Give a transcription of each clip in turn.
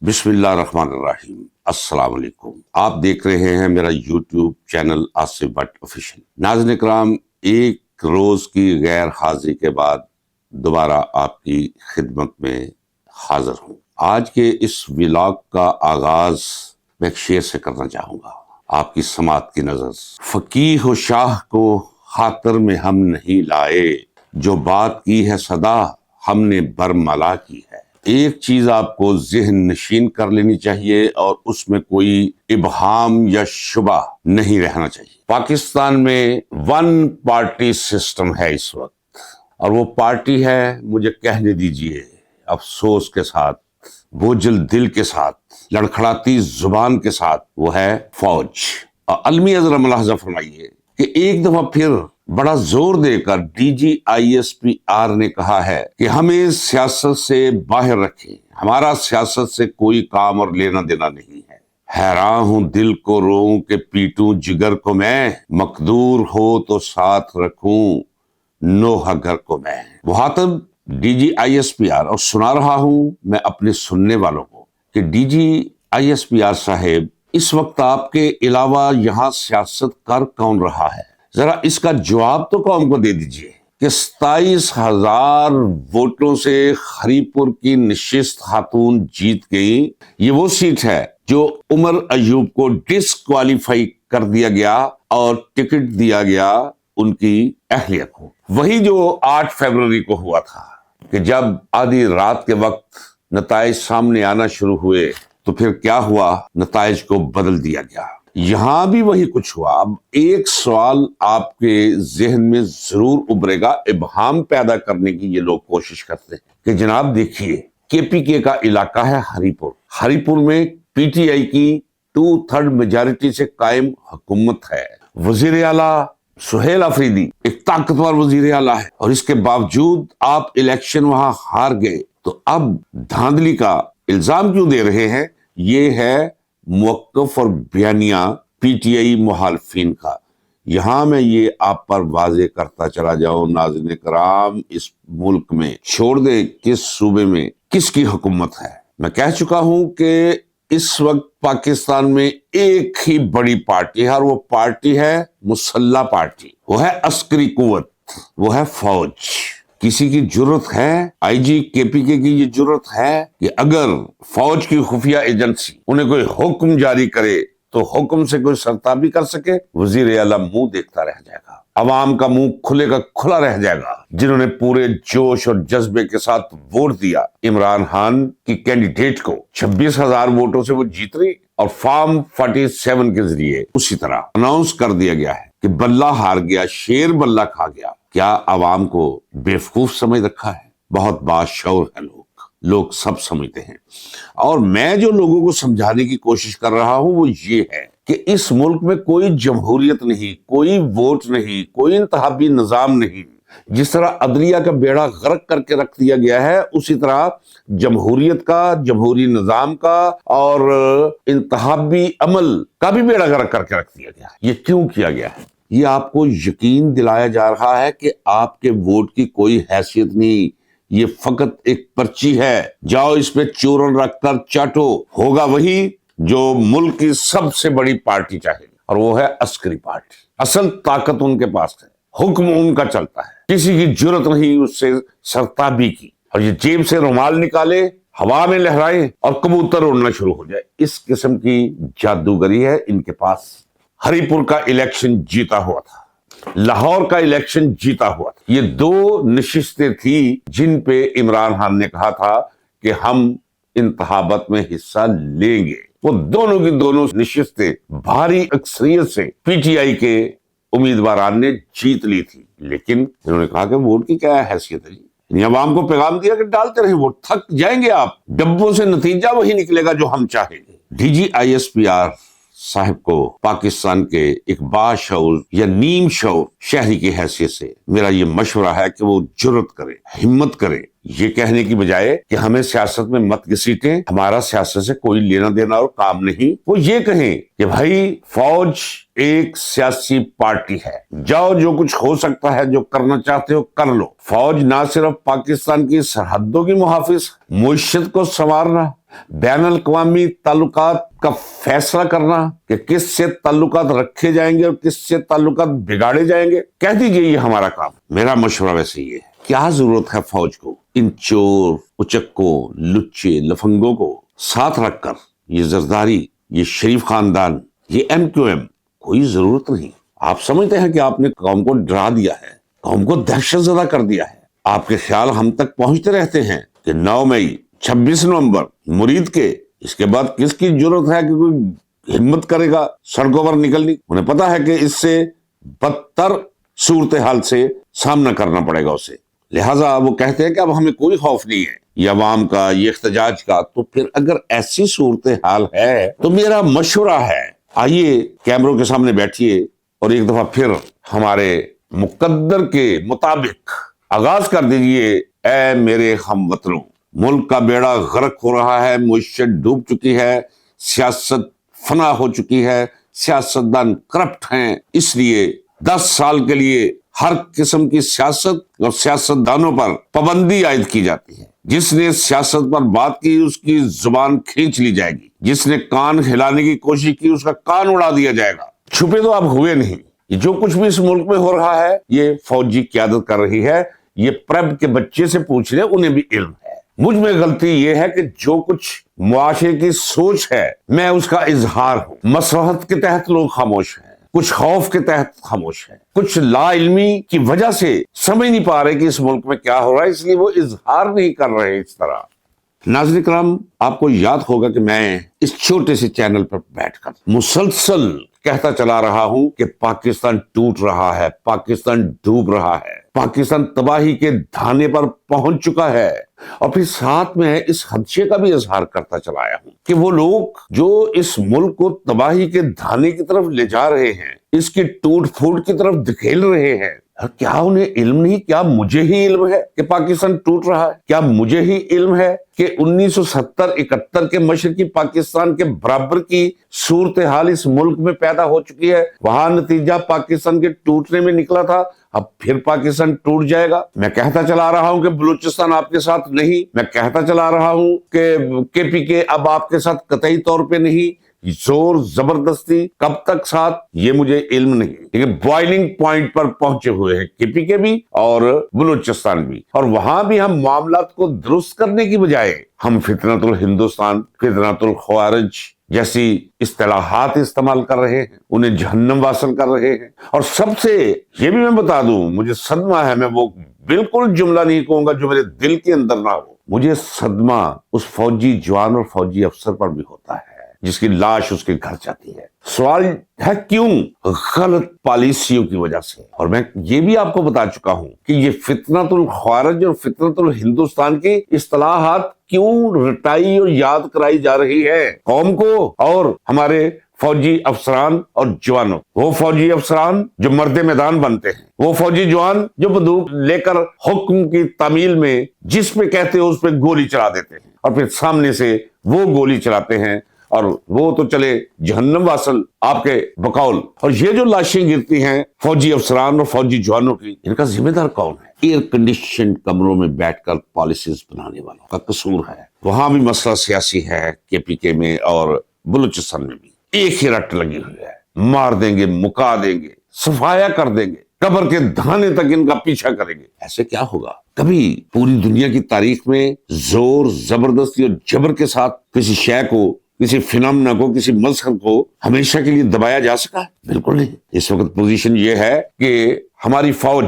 بسم اللہ الرحمن الرحیم۔ السلام علیکم۔ آپ دیکھ رہے ہیں میرا YouTube channel Asif but official. ناظرین کرام، ایک روز کی غیر حاضری کے بعد دوبارہ آپ کی خدمت میں حاضر ہوں۔ آج کے اس ولاگ کا آغاز میں ایک شعر سے کرنا چاہوں گا، آپ کی سماعت کی نظر۔ فقیہ و شاہ کو خاطر میں ہم نہیں لائے، جو بات کی ہے صدا ہم نے برملا کی ہے۔ ایک چیز آپ کو ذہن نشین کر لینی چاہیے اور اس میں کوئی ابہام یا شبہ نہیں رہنا چاہیے۔ پاکستان میں ون پارٹی سسٹم ہے اس وقت، اور وہ پارٹی ہے، مجھے کہنے دیجئے افسوس کے ساتھ، بوجھل دل کے ساتھ، لڑکھڑاتی زبان کے ساتھ، وہ ہے فوج۔ علمی ذرا ملاحظہ فرمائیے کہ ایک دفعہ پھر بڑا زور دے کر D G I S P R نے کہا ہے کہ ہمیں سیاست سے باہر رکھیں، ہمارا سیاست سے کوئی کام اور لینا دینا نہیں ہے۔ حیران ہوں دل کو روؤں کہ پیٹوں جگر کو میں، مقدور ہو تو ساتھ رکھوں نوحہ گر کو میں۔ مخاطب D G I S P R, اور سنا رہا ہوں میں اپنے سننے والوں کو کہ D G I S P R صاحب، اس وقت آپ کے علاوہ یہاں سیاست کر کون رہا ہے؟ ذرا اس کا جواب تو قوم کو دے دیجئے کہ 27,000 ووٹوں سے ہری پور کی نشست خاتون جیت گئی۔ یہ وہ سیٹ ہے جو عمر ایوب کو ڈسکوالیفائی کر دیا گیا اور ٹکٹ دیا گیا ان کی اہلیہ کو۔ وہی جو 8 فروری کو ہوا تھا کہ جب آدھی رات کے وقت نتائج سامنے آنا شروع ہوئے تو پھر کیا ہوا، نتائج کو بدل دیا گیا۔ یہاں بھی وہی کچھ ہوا۔ اب ایک سوال آپ کے ذہن میں ضرور ابھرے گا، ابہام پیدا کرنے کی یہ لوگ کوشش کرتے ہیں کہ جناب دیکھیے، کے پی کے کا علاقہ ہے ہری پور، ہری پور میں پی ٹی آئی کی 2/3 میجارٹی سے قائم حکومت ہے، وزیر اعلیٰ سہیل آفریدی ایک طاقتور وزیر اعلیٰ ہے، اور اس کے باوجود آپ الیکشن وہاں ہار گئے۔ تو اب دھاندلی کا الزام کیوں دے رہے ہیں؟ یہ ہے موقف اور بیانیہ پی ٹی آئی مخالفین کا۔ یہاں میں یہ آپ پر واضح کرتا چلا جاؤں ناظرین کرام، اس ملک میں چھوڑ دے کس صوبے میں کس کی حکومت ہے، میں کہہ چکا ہوں کہ اس وقت پاکستان میں ایک ہی بڑی پارٹی ہے، اور وہ پارٹی ہے مسلح پارٹی، وہ ہے عسکری قوت، وہ ہے فوج۔ کسی کی جرت ہے، آئی جی کے پی کے کی یہ جرت ہے کہ اگر فوج کی خفیہ ایجنسی انہیں کوئی حکم جاری کرے تو حکم سے کوئی سرتابی کر سکے؟ وزیر اعلیٰ منہ دیکھتا رہ جائے گا، عوام کا منہ کھلے کا کھلا رہ جائے گا، جنہوں نے پورے جوش اور جذبے کے ساتھ ووٹ دیا عمران خان کی کینڈیڈیٹ کو۔ 26,000 ووٹوں سے وہ جیت رہی، اور فارم 47 کے ذریعے اسی طرح اناؤنس کر دیا گیا ہے کہ بلہ ہار گیا، شیر بلہ کھا گیا۔ کیا عوام کو بیوقوف سمجھ رکھا ہے؟ بہت باشعور ہے لوگ سب سمجھتے ہیں۔ اور میں جو لوگوں کو سمجھانے کی کوشش کر رہا ہوں وہ یہ ہے کہ اس ملک میں کوئی جمہوریت نہیں، کوئی ووٹ نہیں، کوئی انتخابی نظام نہیں۔ جس طرح عدلیہ کا بیڑا غرق کر کے رکھ دیا گیا ہے، اسی طرح جمہوریت کا، جمہوری نظام کا اور انتخابی عمل کا بھی بیڑا غرق کر کے رکھ دیا گیا ہے۔ یہ کیوں کیا گیا ہے؟ یہ آپ کو یقین دلایا جا رہا ہے کہ آپ کے ووٹ کی کوئی حیثیت نہیں، یہ فقط ایک پرچی ہے، جاؤ اس پہ چورن رکھ کر چاٹو، ہوگا وہی جو ملک کی سب سے بڑی پارٹی چاہے گی، اور وہ ہے عسکری پارٹی۔ اصل طاقت ان کے پاس ہے، حکم ان کا چلتا ہے، کسی کی جرت نہیں اس سے سرتابی کی، اور یہ جیب سے رومال نکالے، ہوا میں لہرائے اور کبوتر اڑنا شروع ہو جائے۔ اس قسم کی جادوگری ہے ان کے پاس۔ ہری پور کا الیکشن جیتا ہوا تھا، لاہور کا الیکشن جیتا ہوا تھا، یہ 2 نشستیں تھی جن پہ عمران خان نے کہا تھا کہ ہم انتخابات میں حصہ لیں گے۔ وہ دونوں کی دونوں نشستیں بھاری اکثریت سے پی ٹی آئی کے امیدواران نے جیت لی تھی، لیکن انہوں نے کہا کہ ووٹ کی کیا حیثیت ہے جی؟ یعنی عوام کو پیغام دیا کہ ڈالتے رہیں ووٹ، تھک جائیں گے آپ، ڈبوں سے نتیجہ وہی نکلے گا جو ہم چاہیں گے۔ D G I S P R صاحب کو پاکستان کے ایک باشعور یا نیم شعور شہری کی حیثیت سے میرا یہ مشورہ ہے کہ وہ جرت کرے، ہمت کرے، یہ کہنے کی بجائے کہ ہمیں سیاست میں مت گھسیٹیں، ہمارا سیاست سے کوئی لینا دینا اور کام نہیں، وہ یہ کہیں کہ بھائی فوج ایک سیاسی پارٹی ہے، جاؤ جو کچھ ہو سکتا ہے، جو کرنا چاہتے ہو کر لو۔ فوج نہ صرف پاکستان کی سرحدوں کی محافظ، معیشت کو سنوارنا، بین الاقوامی تعلقات کا فیصلہ کرنا کہ کس سے تعلقات رکھے جائیں گے اور کس سے تعلقات بگاڑے جائیں گے، کہہ دیجئے یہ ہمارا کام۔ میرا مشورہ ویسے یہ ہے، کیا ضرورت ہے فوج کو ان چور، اچکوں، لچے، لفنگوں کو ساتھ رکھ کر، یہ زرداری، یہ شریف خاندان، یہ ایم کیو ایم، کوئی ضرورت نہیں۔ آپ سمجھتے ہیں کہ آپ نے قوم کو ڈرا دیا ہے، قوم کو دہشت زدہ کر دیا ہے۔ آپ کے خیال ہم تک پہنچتے رہتے ہیں کہ 9 مئی، 26 نومبر مرید کے، اس کے بعد کس کی جرت ہے کہ کوئی ہمت کرے گا سڑکوں پر نکلنی؟ انہیں پتا ہے کہ اس سے بدتر صورتحال سے سامنا کرنا پڑے گا اسے، لہٰذا وہ کہتے ہیں کہ اب ہمیں کوئی خوف نہیں ہے یہ عوام کا، یہ احتجاج کا۔ تو پھر اگر ایسی صورتحال ہے تو میرا مشورہ ہے، آئیے کیمروں کے سامنے بیٹھیے اور ایک دفعہ پھر ہمارے مقدر کے مطابق آغاز کر دیجئے۔ اے میرے ہم وطنوں، ملک کا بیڑا غرق ہو رہا ہے، معیشت ڈوب چکی ہے، سیاست فنا ہو چکی ہے، سیاستدان کرپٹ ہیں، اس لیے 10 سال کے لیے ہر قسم کی سیاست اور سیاستدانوں پر پابندی عائد کی جاتی ہے۔ جس نے سیاست پر بات کی اس کی زبان کھینچ لی جائے گی، جس نے کان ہلانے کی کوشش کی اس کا کان اڑا دیا جائے گا۔ چھپے تو آپ ہوئے نہیں، یہ جو کچھ بھی اس ملک میں ہو رہا ہے یہ فوجی قیادت کر رہی ہے۔ یہ پریب کے بچے سے پوچھ لیں، انہیں بھی علم ہے۔ مجھ میں غلطی یہ ہے کہ جو کچھ معاشرے کی سوچ ہے میں اس کا اظہار ہوں۔ مصلحت کے تحت لوگ خاموش ہیں، کچھ خوف کے تحت خاموش ہیں، کچھ لا علمی کی وجہ سے سمجھ نہیں پا رہے کہ اس ملک میں کیا ہو رہا ہے، اس لیے وہ اظہار نہیں کر رہے اس طرح۔ ناظرین کرام، آپ کو یاد ہوگا کہ میں اس چھوٹے سے چینل پر بیٹھ کر مسلسل کہتا چلا رہا ہوں کہ پاکستان ٹوٹ رہا ہے، پاکستان ڈوب رہا ہے، پاکستان تباہی کے دھانے پر پہنچ چکا ہے، اور پھر ساتھ میں اس خدشے کا بھی اظہار کرتا چلا آیا ہوں کہ وہ لوگ جو اس ملک کو تباہی کے دھانے کی طرف لے جا رہے ہیں، اس کی ٹوٹ پھوٹ کی طرف دھکیل رہے ہیں، کیا انہیں علم نہیں؟ کیا مجھے ہی علم ہے کہ پاکستان ٹوٹ رہا ہے؟ کیا مجھے ہی علم ہے کہ 1970-71 کے مشرقی پاکستان کے برابر کی صورتحال اس ملک میں پیدا ہو چکی ہے؟ وہاں نتیجہ پاکستان کے ٹوٹنے میں نکلا تھا، اب پھر پاکستان ٹوٹ جائے گا۔ میں کہتا چلا رہا ہوں کہ بلوچستان آپ کے ساتھ نہیں، میں کہتا چلا رہا ہوں کہ پی کے اب آپ کے ساتھ قطعی طور پہ نہیں، زور زبردستی کب تک ساتھ یہ مجھے علم نہیں، لیکن بوائلنگ پوائنٹ پر پہنچے ہوئے ہیں کے پی کے بھی اور بلوچستان بھی، اور وہاں بھی ہم معاملات کو درست کرنے کی بجائے ہم فتنۃ الہندوستان، فتنۃ الخوارج جیسی اصطلاحات استعمال کر رہے ہیں، انہیں جہنم واصل کر رہے ہیں۔ اور سب سے یہ بھی میں بتا دوں، مجھے صدمہ ہے، میں وہ بالکل جملہ نہیں کہوں گا جو میرے دل کے اندر نہ ہو، مجھے صدمہ اس فوجی جوان اور فوجی افسر پر بھی ہوتا ہے جس کی لاش اس کے گھر جاتی ہے۔ سوال ہے کیوں؟ غلط پالیسیوں کی وجہ سے۔ اور میں یہ بھی آپ کو بتا چکا ہوں کہ یہ فتنۃ الخوارج اور فتنۃ الہندوستان کی اصطلاحات کیوں رٹائی اور یاد کرائی جا رہی ہے قوم کو اور ہمارے فوجی افسران اور جوانوں۔ وہ فوجی افسران جو مرد میدان بنتے ہیں، وہ فوجی جوان جو بندوق لے کر حکم کی تعمیل میں جس پہ کہتے ہیں اس پہ گولی چلا دیتے ہیں، اور پھر سامنے سے وہ گولی چلاتے ہیں، اور وہ تو چلے جہنم واصل آپ کے بقول۔ اور یہ جو لاشیں گرتی ہیں فوجی افسران اور فوجی جوانوں کی، ان کا ذمہ دار کون ہے؟ ایئر کنڈیشن کمروں میں بیٹھ کر پالیسیز بنانے والوں کا قصور ہے۔ وہاں بھی مسئلہ سیاسی ہے، کے پی کے میں اور بلوچستان میں بھی ایک ہی رٹ لگی ہوئی ہے، مار دیں گے، مکا دیں گے، صفایا کر دیں گے، قبر کے دھانے تک ان کا پیچھا کریں گے۔ ایسے کیا ہوگا؟ کبھی پوری دنیا کی تاریخ میں زور زبردستی اور جبر کے ساتھ کسی شے کو، کسی فنامنا کو، کسی مذہب کو ہمیشہ کے لیے دبایا جا سکا ہے؟ بالکل نہیں۔ اس وقت پوزیشن یہ ہے کہ ہماری فوج،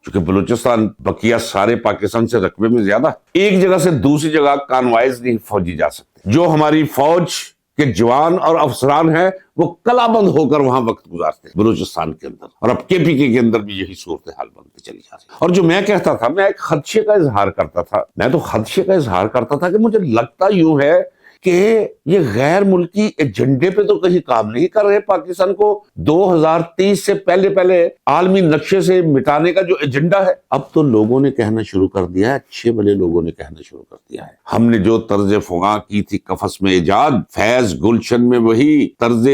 چونکہ بلوچستان بقیہ سارے پاکستان سے رقبے میں زیادہ، ایک جگہ سے دوسری جگہ کانوائز نہیں فوجی جا سکتے۔ جو ہماری فوج کے جوان اور افسران ہیں وہ کلا بند ہو کر وہاں وقت گزارتے ہیں بلوچستان کے اندر، اور اب کے پی کے اندر بھی یہی صورتحال بنتی چلی جا رہی ہے۔ اور جو میں کہتا تھا، میں ایک خدشے کا اظہار کرتا تھا، میں تو خدشے کا اظہار کرتا تھا کہ مجھے لگتا یوں ہے کہ یہ غیر ملکی ایجنڈے پہ تو کہیں کام نہیں کر رہے۔ پاکستان کو 2030 سے پہلے عالمی نقشے سے مٹانے کا جو ایجنڈا ہے، اب تو لوگوں نے کہنا شروع کر دیا ہے، اچھے بھلے لوگوں نے کہنا شروع کر دیا ہے، ہم نے جو طرز فغاں کی تھی قفس میں ایجاد، فیض گلشن میں وہی طرز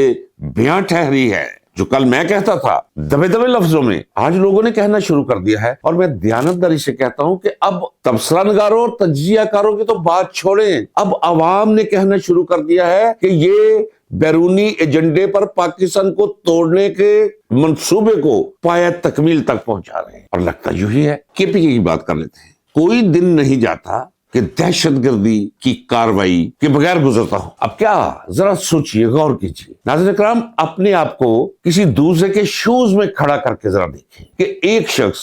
بیاں ٹھہری ہے۔ جو کل میں کہتا تھا دبے دبے لفظوں میں، آج لوگوں نے کہنا شروع کر دیا ہے. اور میں دیانتداری سے کہتا ہوں کہ اب تبصرہ نگاروں اور تجزیہ کاروں کی تو بات چھوڑیں، اب عوام نے کہنا شروع کر دیا ہے کہ یہ بیرونی ایجنڈے پر پاکستان کو توڑنے کے منصوبے کو پایہ تکمیل تک پہنچا رہے ہیں. اور لگتا یوں ہی ہے. کے پی کے کی بات کر لیتے ہیں. کوئی دن نہیں جاتا کہ دہشت گردی کی کاروائی کے بغیر گزرتا ہوں. اب کیا، ذرا سوچئے، غور کیجئے. ناظرین کرام، اپنے آپ کو کسی دوسرے کے شوز میں کھڑا کر کے ذرا دیکھیں کہ ایک شخص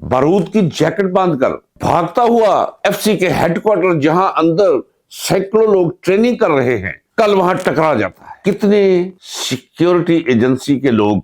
بارود کی جیکٹ باندھ کر بھاگتا ہوا ایف سی کے ہیڈ کوارٹر، جہاں اندر سینکڑوں لوگ ٹریننگ کر رہے ہیں، کل وہاں ٹکرا جاتا ہے. کتنے سیکیورٹی ایجنسی کے لوگ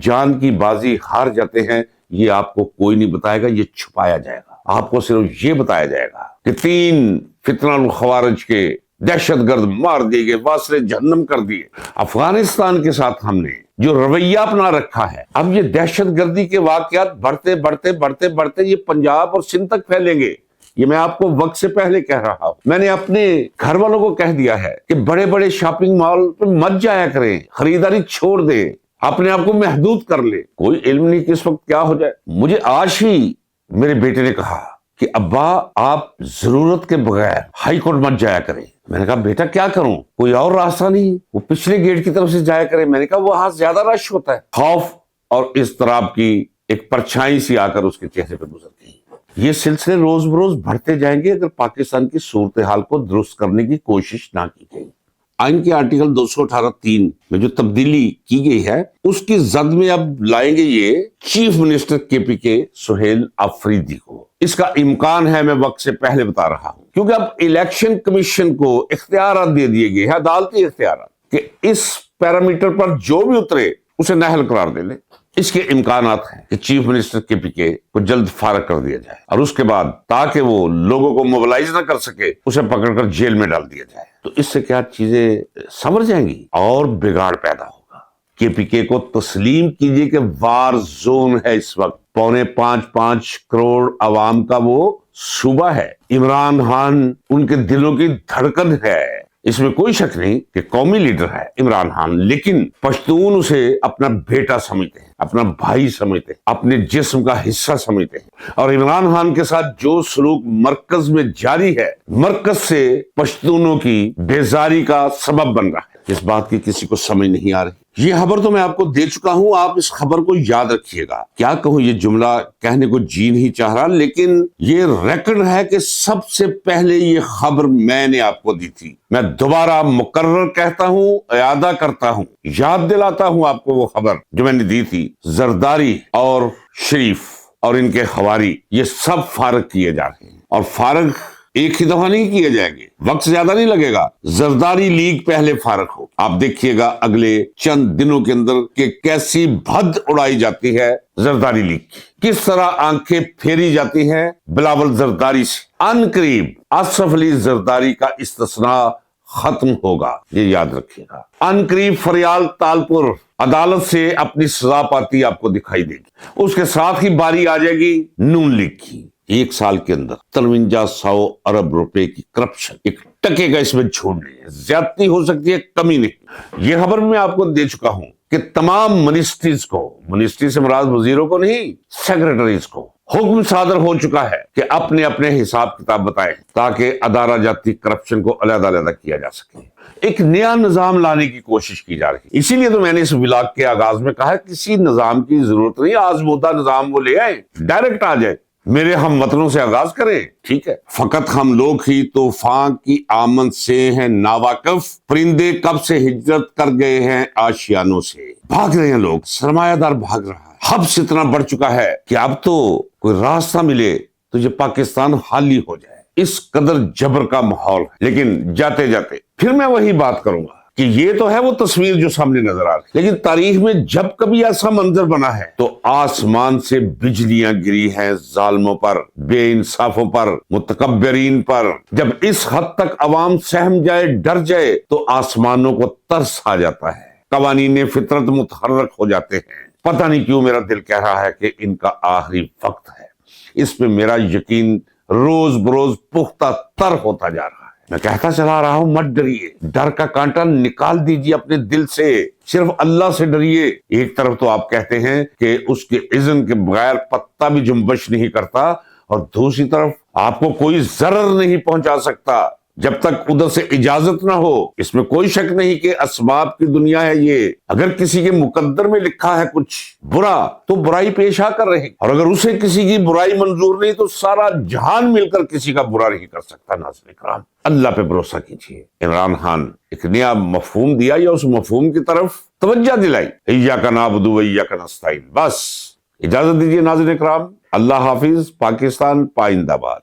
جان کی بازی ہار جاتے ہیں، یہ آپ کو کوئی نہیں بتائے گا، یہ چھپایا جائے گا. آپ کو صرف یہ بتایا جائے گا کہ 3 فتنہ الخوارج کے دہشت گرد مار دیے گئے، واصل جہنم کر دیے. افغانستان کے ساتھ ہم نے جو رویہ اپنا رکھا ہے، اب یہ دہشت گردی کے واقعات بڑھتے بڑھتے بڑھتے بڑھتے یہ پنجاب اور سندھ تک پھیلیں گے. یہ میں آپ کو وقت سے پہلے کہہ رہا ہوں. میں نے اپنے گھر والوں کو کہہ دیا ہے کہ بڑے بڑے شاپنگ مال پہ مت جایا کریں، خریداری چھوڑ دیں، اپنے آپ کو محدود کر لے. کوئی علم نہیں کس وقت کیا ہو جائے. مجھے آج ہی میرے بیٹے نے کہا کہ ابا آپ ضرورت کے بغیر ہائی کورٹ مت جایا کریں. میں نے کہا بیٹا کیا کروں، کوئی اور راستہ نہیں، وہ پچھلے گیٹ کی طرف سے جایا کریں. میں نے کہا وہاں زیادہ رش ہوتا ہے. خوف اور اضطراب کی ایک پرچھائی سی آ کر اس کے چہرے پہ گزر گئی. یہ سلسلے روز بروز بڑھتے جائیں گے اگر پاکستان کی صورتحال کو درست کرنے کی کوشش نہ کی گئی. آئین کے آرٹیکل 218(3) میں جو تبدیلی کی گئی ہے، اس کی زد میں اب لائیں گے یہ چیف منسٹر کے پی کے سہیل آفریدی کو. اس کا امکان ہے، میں وقت سے پہلے بتا رہا ہوں، کیونکہ اب الیکشن کمیشن کو اختیارات دے دیے گئے ہیں، عدالتی اختیارات، کہ اس پیرامیٹر پر جو بھی اترے اسے نااہل قرار دے لے. اس کے امکانات ہیں کہ چیف منسٹر کے پی کے کو جلد فارغ کر دیا جائے، اور اس کے بعد تاکہ وہ لوگوں کو موبلائز نہ کر سکے اسے پکڑ کر جیل میں ڈال دیا جائے. تو اس سے کیا چیزیں سمجھ جائیں گی اور بگاڑ پیدا ہوگا. کے پی کے کو تسلیم کیجئے کہ وار زون ہے اس وقت. 4.55 کروڑ عوام کا وہ صوبہ ہے. عمران خان ان کے دلوں کی دھڑکن ہے، اس میں کوئی شک نہیں کہ قومی لیڈر ہے عمران خان، لیکن پشتون اسے اپنا بیٹا سمجھتے ہیں، اپنا بھائی سمجھتے ہیں، اپنے جسم کا حصہ سمجھتے ہیں. اور عمران خان کے ساتھ جو سلوک مرکز میں جاری ہے، مرکز سے پشتونوں کی بیزاری کا سبب بن رہا ہے. اس بات کی کسی کو سمجھ نہیں آ رہی. یہ خبر تو میں آپ کو دے چکا ہوں، آپ اس خبر کو یاد رکھیے گا. کیا کہوں، یہ جملہ کہنے کو جی نہیں چاہ رہا، لیکن یہ ریکارڈ ہے کہ سب سے پہلے یہ خبر میں نے آپ کو دی تھی. میں دوبارہ مکرر کہتا ہوں، اعادہ کرتا ہوں، یاد دلاتا ہوں آپ کو وہ خبر جو میں نے دی تھی. زرداری اور شریف اور ان کے خواری یہ سب فارغ کیے جا رہے ہیں، اور فارغ ایک ہی دفعہ نہیں کیے جائیں گے، وقت زیادہ نہیں لگے گا. زرداری لیگ پہلے فارغ ہو. آپ دیکھیے گا اگلے چند دنوں کے اندر کہ کیسی بھد اڑائی جاتی ہے زرداری لیگ کی، کس طرح آنکھیں پھیری جاتی ہیں بلاول زرداری سے. ان قریب اشرف علی زرداری کا استثناء ختم ہوگا، یہ یاد رکھیے گا. ان قریب فریال تالپور عدالت سے اپنی سزا پاتی آپ کو دکھائی دے گی. اس کے ساتھ ہی باری آ جائے گی نون لیگ کی. 1 سال کے اندر 5300 ارب روپے کی کرپشن، ایک ٹکے کا اس میں جھوٹ نہیں ہے. زیادتی ہو سکتی ہے، کمی نہیں. یہ خبر میں آپ کو دے چکا ہوں کہ تمام منسٹریز کو، منسٹری سے مراد وزیروں کو نہیں، سیکرٹریز کو حکم صادر ہو چکا ہے کہ اپنے اپنے حساب کتاب بتائیں تاکہ ادارہ جاتی کرپشن کو علیحدہ علیحدہ کیا جا سکے. ایک نیا نظام لانے کی کوشش کی جا رہی ہے. اسی لیے تو میں نے اس ولاگ کے آغاز میں کہا کسی نظام کی ضرورت نہیں، آزمودہ نظام وہ لے آئے، ڈائریکٹ آ جائے، میرے ہم وطنوں سے آغاز کریں. ٹھیک ہے، فقط ہم لوگ ہی طوفان کی آمد سے ہیں ناواقف، پرندے کب سے ہجرت کر گئے ہیں آشیانوں سے. بھاگ رہے ہیں لوگ، سرمایہ دار بھاگ رہا ہے. حبس اتنا بڑھ چکا ہے کہ اب تو کوئی راستہ ملے تو یہ پاکستان خالی ہو جائے. اس قدر جبر کا ماحول ہے. لیکن جاتے جاتے پھر میں وہی بات کروں گا کہ یہ تو ہے وہ تصویر جو سامنے نظر آ رہی، لیکن تاریخ میں جب کبھی ایسا منظر بنا ہے تو آسمان سے بجلیاں گری ہیں ظالموں پر، بے انصافوں پر، متکبرین پر. جب اس حد تک عوام سہم جائے، ڈر جائے، تو آسمانوں کو ترس آ جاتا ہے، قوانین فطرت متحرک ہو جاتے ہیں. پتہ نہیں کیوں میرا دل کہہ رہا ہے کہ ان کا آخری وقت ہے. اس پہ میرا یقین روز بروز پختہ تر ہوتا جا رہا ہے. میں کہتا چلا رہا ہوں، مت ڈریے، ڈر کا کانٹا نکال دیجیے اپنے دل سے، صرف اللہ سے ڈریے۔ ایک طرف تو آپ کہتے ہیں کہ اس کے اذن کے بغیر پتا بھی جنبش نہیں کرتا، اور دوسری طرف آپ کو کوئی ضرر نہیں پہنچا سکتا جب تک ادھر سے اجازت نہ ہو۔ اس میں کوئی شک نہیں کہ اسباب کی دنیا ہے یہ۔ اگر کسی کے مقدر میں لکھا ہے کچھ برا تو برائی پیش آ کر رہے، اور اگر اسے کسی کی برائی منظور نہیں تو سارا جہان مل کر کسی کا برا نہیں کر سکتا۔ ناظرین کرام، اللہ پہ بھروسہ کیجیے۔ عمران خان ایک نیا مفہوم دیا یا اس مفہوم کی طرف توجہ دلائی، ایاک نعبد و ایاک نستعین۔ بس اجازت دیجیے ناظرین کرام، اللہ حافظ، پاکستان پائندہ باد۔